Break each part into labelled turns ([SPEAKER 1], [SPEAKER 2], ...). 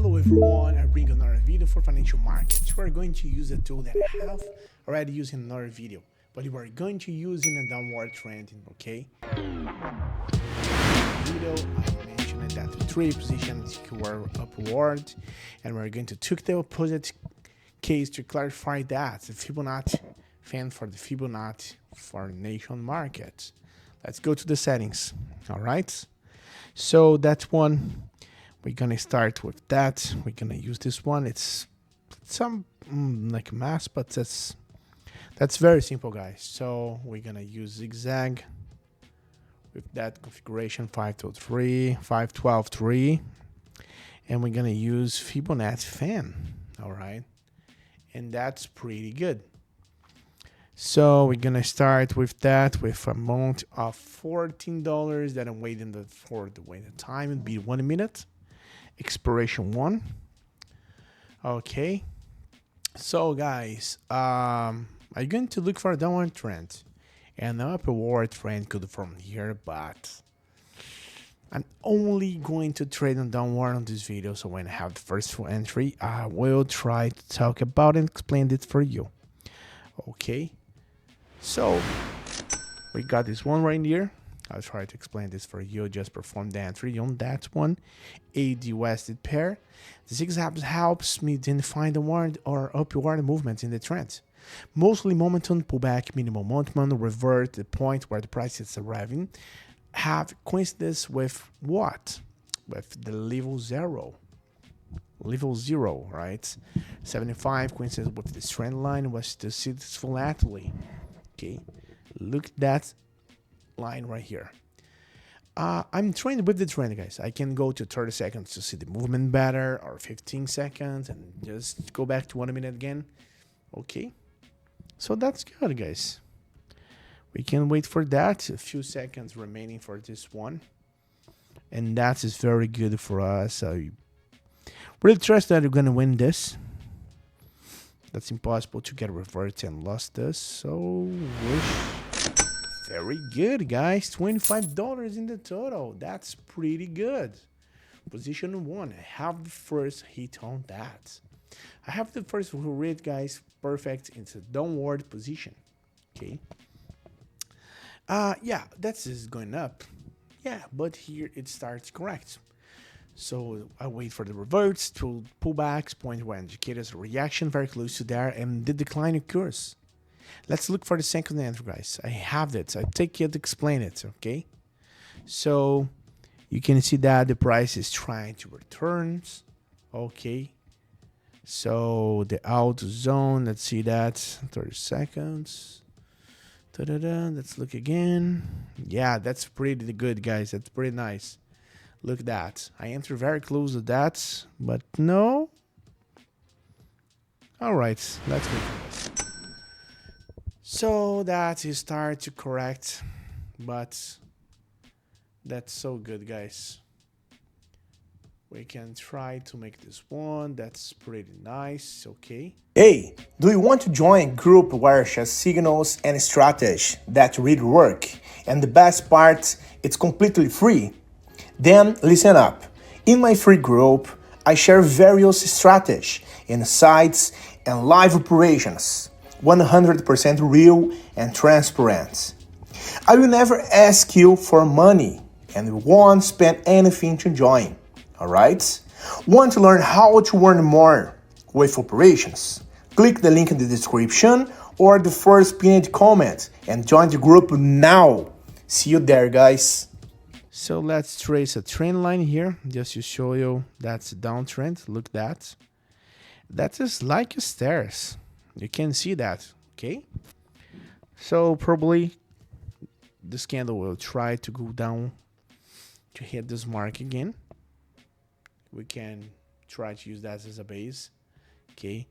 [SPEAKER 1] Hello everyone, I bring another video for financial markets. We are going to use a tool that I have already used in another video, but we are going to use in a downward trend, okay? Video I mentioned that the three positions were upward, and we're going to take the opposite case to clarify that the Fibonacci fan for the Fibonacci for nation markets. Let's go to the settings. All right, so that one we're gonna start with that. We're gonna use this one. It's some like a mass, but that's very simple, guys. So we're gonna use zigzag with that configuration 512.3, and we're gonna use Fibonacci fan. All right, and that's pretty good. So we're gonna start with that with amount of $14 that I'm waiting for the wait time. It'd be 1 minute. Expiration 1. Okay. So guys, I'm going to look for a downward trend, and an upward trend could form here, but I'm only going to trade on downward on this video. So when I have the first entry, I will try to talk about and explain it for you. Okay. So we got this one right here. I'll try to explain this for you. Just perform the entry on that one. AD-USD pair. The zigzag helps me identify the downward or upward movements in the trend. Mostly momentum, pullback, minimal momentum, revert, the point where the price is arriving. Have coincidence with what? With the level 0. Level 0, right? 75 coincidence with this trend line was to see this volatility. Okay, look at that line right here. I'm trained with the trend, guys. I can go to 30 seconds to see the movement better, or 15 seconds, and just go back to 1 minute again. Okay, so that's good, guys. We can wait for that. A few seconds remaining for this one, and that is very good for us. I really trust that we're gonna win this. That's impossible to get reversed and lost this. So very good, guys. $25 in the total. That's pretty good. Position 1. I have the first hit on that. I have the first read, guys. Perfect. Into downward position. Okay. Yeah, that's just going up. Yeah, but here it starts correct. So I wait for the reverts to pullbacks, point where indicators reaction very close to there, and the decline occurs. Let's look for the second entry, guys. I have it. I take it to explain it, okay? So you can see that the price is trying to return. Okay. So the out zone, let's see that. 30 seconds. Da-da-da. Let's look again. Yeah, that's pretty good, guys. That's pretty nice. Look at that. I enter very close to that, but no. All right, let's look at this. So that is start to correct, but that's so good, guys. We can try to make this one. That's pretty nice. Okay.
[SPEAKER 2] Hey, do you want to join a group where share signals and strategy that really work? And the best part, it's completely free. Then listen up. In my free group, I share various strategies, insights, and live operations, 100% real and transparent. I will never ask you for money and won't spend anything to join. Alright? Want to learn how to earn more with operations? Click the link in the description or the first pinned comment and join the group now. See you there, guys.
[SPEAKER 1] So let's trace a trend line here just to show you that's a downtrend. Look at that. That is like a stairs. You can see that, okay? So probably this candle will try to go down to hit this mark again. We can try to use that as a base, okay?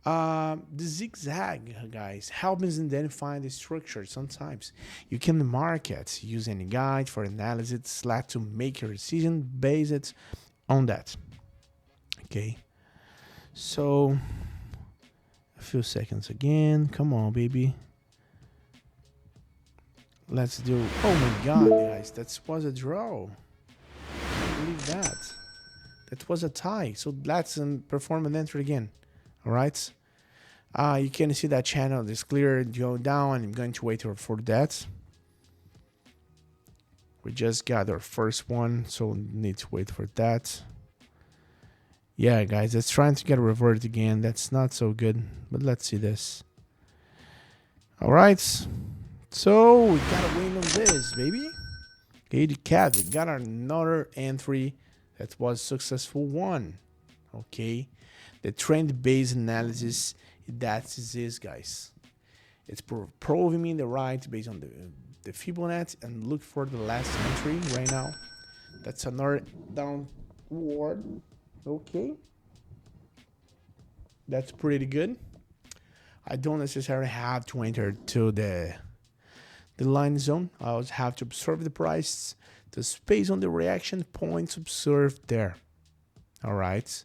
[SPEAKER 1] The zigzag, guys, helps us identify the structure. Sometimes you can mark it, use any guide for analysis, select to make a decision based on that. Okay, so a few seconds again. Come on, baby. Let's do. Oh my God, guys, that was a draw. I can't believe that. That was a tie. So let's perform an entry again. All right. You can see that channel is clear. Go down. I'm going to wait for that. We just got our first one, so need to wait for that. Yeah, guys, it's trying to get a revert again. That's not so good, but let's see this. All right, so we got a win on this, baby. 80 cat. We got another entry that was successful one. Okay, the trend-based analysis. That is this, guys. It's proving me the right based on the Fibonacci, and look for the last entry right now. That's another downward. Okay, that's pretty good. I don't necessarily have to enter to the line zone. I always have to observe the price, the space on the reaction points observed there. All right,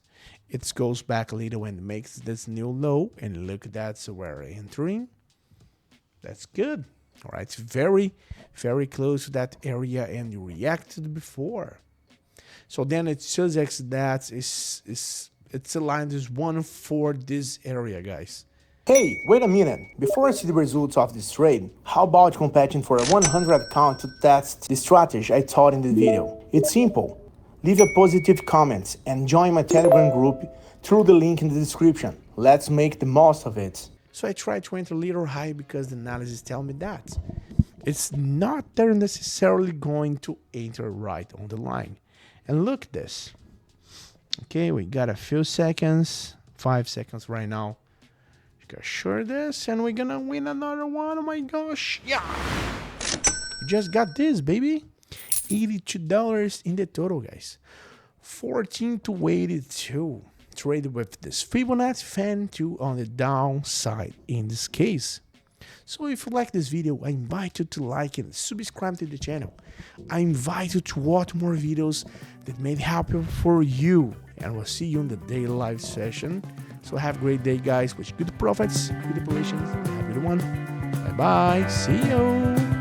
[SPEAKER 1] it goes back a little and makes this new low, and look, that's where we're entering. That's good. All right, it's very, very close to that area and you reacted before. So then it suggests that it's aligned as one for this area, guys.
[SPEAKER 2] Hey, wait a minute. Before I see the results of this trade, how about competing for a 100 account to test the strategy I taught in the video? It's simple. Leave a positive comment and join my Telegram group through the link in the description. Let's make the most of it.
[SPEAKER 1] So I try to enter a little high because the analysis tell me that. It's not they're necessarily going to enter right on the line. And look at this. Okay, we got a few seconds, 5 seconds right now. Gotta share this and we're gonna win another one. Oh my gosh. Yeah. We just got this, baby. $82 in the total, guys. 14 to 82. Traded with this Fibonacci Fan 2 on the downside in this case. So if you like this video, I invite you to like and subscribe to the channel. I invite you to watch more videos that may help for you. And we'll see you in the daily live session. So have a great day, guys. Wish good profits, good operations. Have a good one. Bye-bye. See you.